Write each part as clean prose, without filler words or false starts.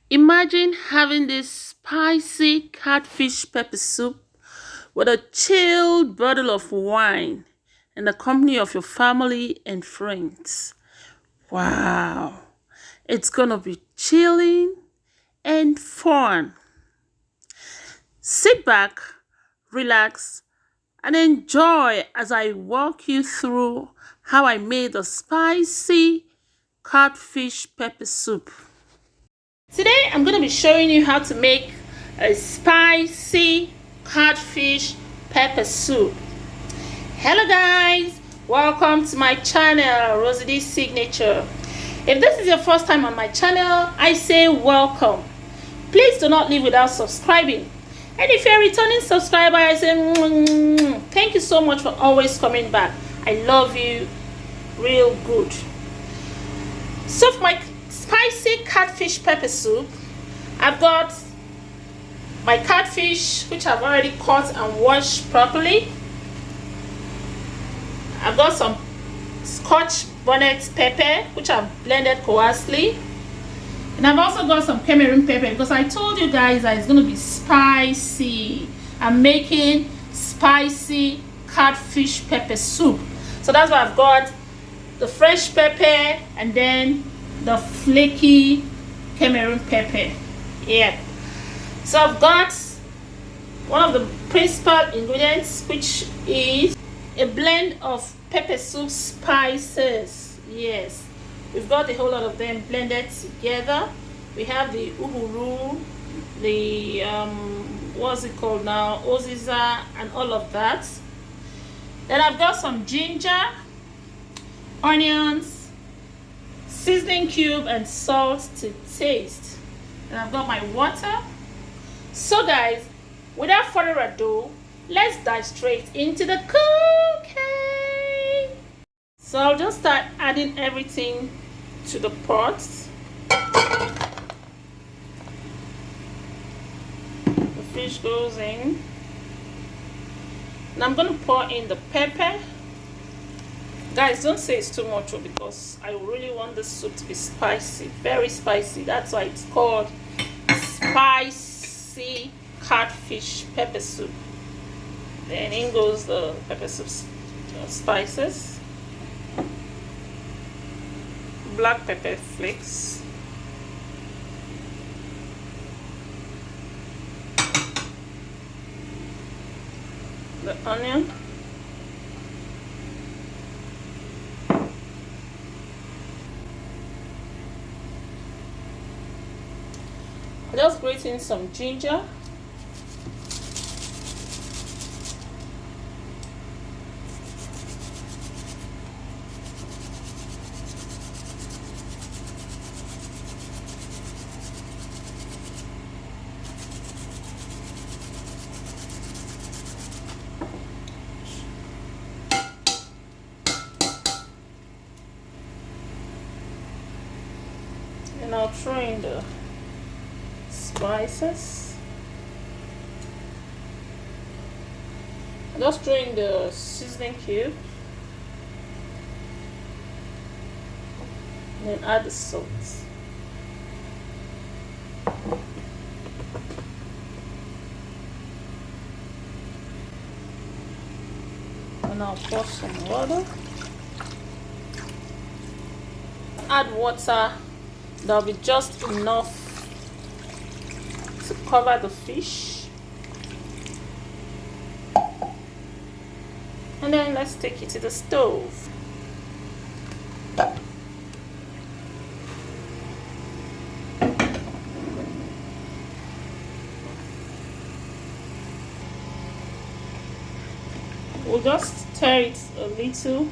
Imagine having this spicy catfish pepper soup with a chilled bottle of wine in the company of your family and friends. Wow, it's gonna be chilling and fun. Sit back, relax, and enjoy as I walk you through how I made the spicy catfish pepper soup. Today I'm going to be showing you how to make a spicy catfish pepper soup. Hello guys, welcome to my channel, Rosie D Signature. If this is your first time on my channel, I say welcome. Please do not leave without subscribing. And if you're a returning subscriber, I say thank you so much for always coming back. I love you real good. So for my spicy catfish pepper soup, I've got my catfish, which I've already cut and washed properly. I've got some scotch bonnet pepper, which I've blended coarsely. And I've also got some Cameroon pepper because I told you guys that it's going to be spicy. I'm making spicy catfish pepper soup. So that's why I've got the fresh pepper and then the flaky Cameroon pepper. Yeah. So I've got one of the principal ingredients, which is a blend of pepper soup spices. Yes. We've got a whole lot of them blended together. We have the uhuru, the what's it called now, oziza, and all of that. Then I've got some ginger, onions, seasoning cube, and salt to taste. And I've got my water. So guys, without further ado, let's dive straight into the cooking. So I'll just start adding everything to the pot. The fish goes in. And I'm going to pour in the pepper. Guys, don't say it's too much because I really want this soup to be spicy, very spicy. That's why it's called spicy catfish pepper soup. Then in goes the pepper soup spices. Black pepper flakes, the onion, just grate in some ginger, and I'll throw in the spices. I'll just throw in the seasoning cube and then add the salt. And I'll pour some water. Add water. There'll be just enough to cover the fish. And then let's take it to the stove. We'll just stir it a little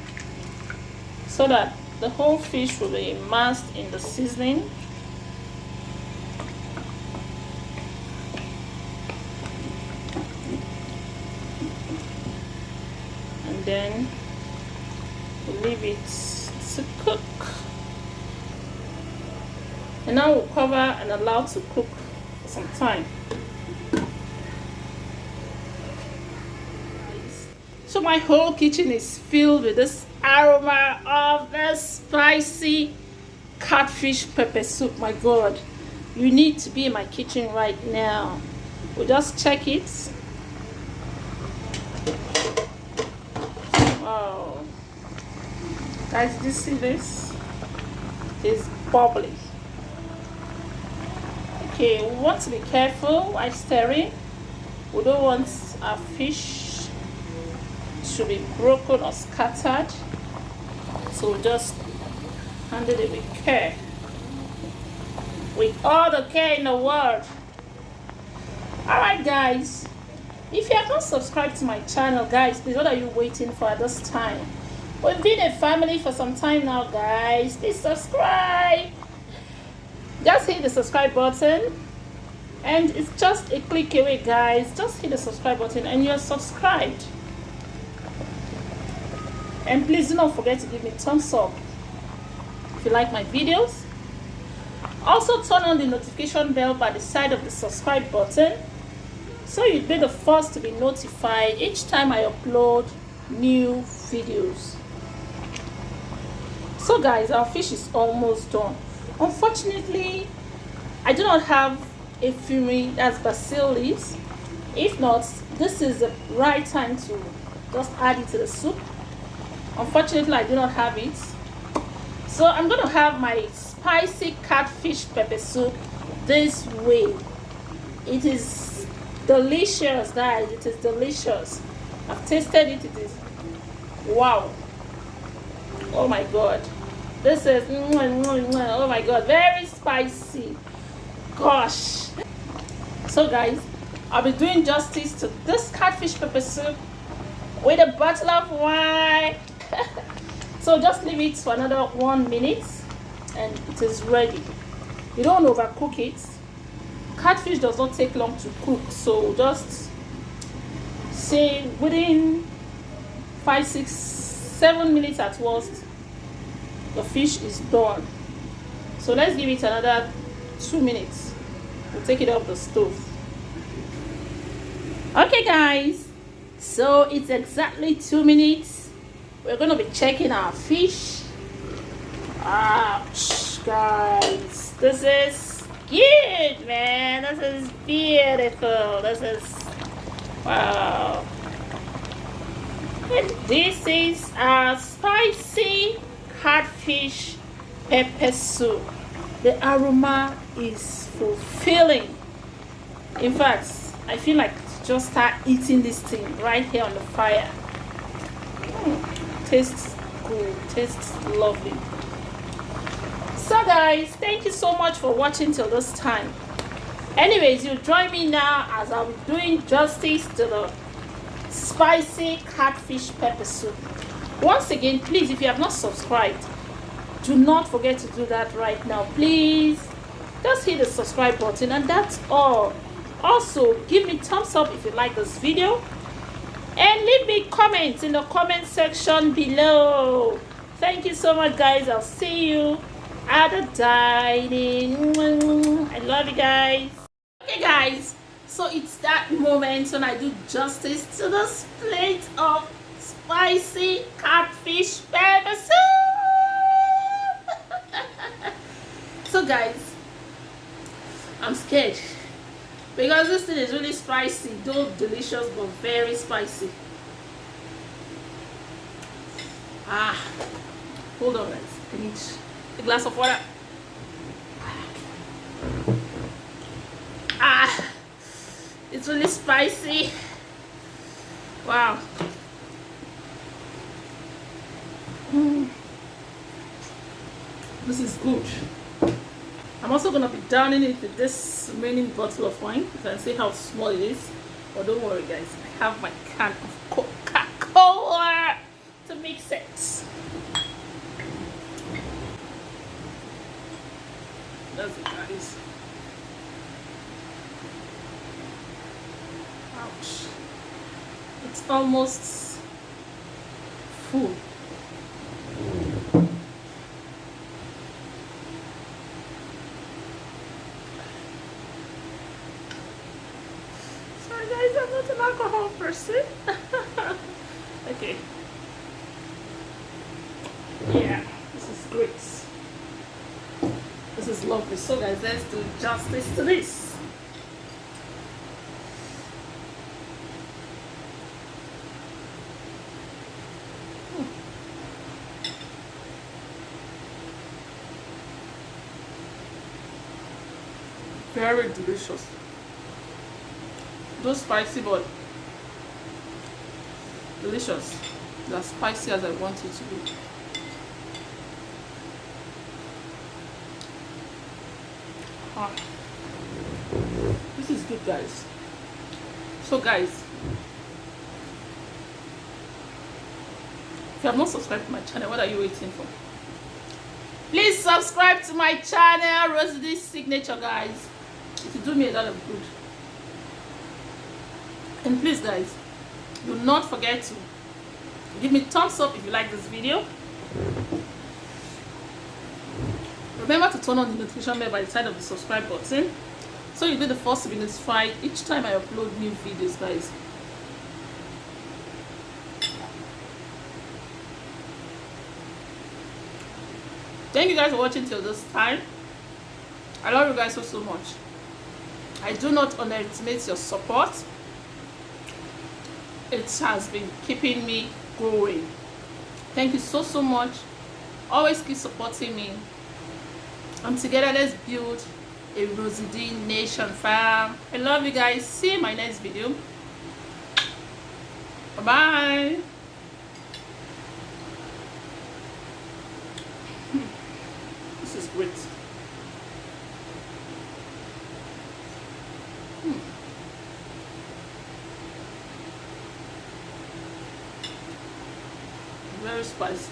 so that the whole fish will be immersed in the seasoning. And then we'll leave it to cook. And now we'll cover and allow to cook for some time. So my whole kitchen is filled with this aroma of the spicy catfish pepper soup. My God, you need to be in my kitchen right now. We'll just check it. Wow. Guys, did you see this? It's bubbly. Okay, we want to be careful while stirring. We don't want our fish to be broken or scattered. So we'll just handle it with care. With all the care in the world. Alright guys, if you have not subscribed to my channel, guys, please, what are you waiting for at this time? We've been a family for some time now, guys. Please subscribe. Just hit the subscribe button, and it's just a click away, guys. Just hit the subscribe button and you're subscribed. And please do not forget to give me a thumbs up if you like my videos. Also turn on the notification bell by the side of the subscribe button, so you'll be the first to be notified each time I upload new videos. So guys, our fish is almost done. Unfortunately, I do not have a fume, that's basil leaves. If not, this is the right time to just add it to the soup. Unfortunately, I do not have it. So I'm going to have my spicy catfish pepper soup this way. It is delicious, guys. It is delicious. I've tasted it. It is wow. Oh my god. This is oh my god, very spicy. Gosh. So guys, I'll be doing justice to this catfish pepper soup with a bottle of wine. So just leave it for another 1 minute and it is ready. You don't overcook it. Catfish does not take long to cook, so just say within 5, 6, 7 minutes at worst, the fish is done. So let's give it another 2 minutes. We'll take it off the stove. Okay guys, so it's exactly 2 minutes. We're gonna be checking our fish. Ouch, guys, this is good, man. This is beautiful. This is wow. And this is our spicy catfish pepper soup. The aroma is fulfilling. In fact, I feel like just start eating this thing right here on the fire. Tastes good, tastes lovely. So guys, thank you so much for watching till this time. Anyways, you join me now as I'll be doing justice to the spicy catfish pepper soup. Once again, please, if you have not subscribed, do not forget to do that right now. Please just hit the subscribe button, and that's all. Also, give me thumbs up if you like this video, and leave me comments in the comment section below. Thank you so much, guys. I'll see you at the dining. I love you guys. Okay guys, so it's that moment when I do justice to this plate of spicy catfish pepper soup. So guys, I'm scared because this thing is really spicy, though delicious but very spicy. Hold on guys, I need a glass of water. It's really spicy. Wow. This is good. I'm also gonna be downing it with this remaining bottle of wine. You can see how small it is. But don't worry guys, I have my can of Coca-Cola to mix it. That's it guys. Ouch. It's almost full. Sorry guys, I'm not an alcohol person. Okay. Yeah, this is great. This is lovely. So guys, let's do justice to this. Very delicious. Those spicy but delicious. They're spicy as I want it to be. Ah. This is good, guys. So guys, if you have not subscribed to my channel, what are you waiting for? Please subscribe to my channel, Rosidy's Signature, guys. It will do me a lot of good. And please guys, do not forget to give me thumbs up if you like this video. Remember to turn on the notification bell by the side of the subscribe button, so you'll be the first to be notified each time I upload new videos, guys. Thank you guys for watching till this time. I love you guys so much. I do not underestimate your support. It has been keeping me going. Thank you so much. Always keep supporting me. And together let's build a Rosidy Nation fam. I love you guys. See you in my next video. Bye bye. This is great. Very spicy.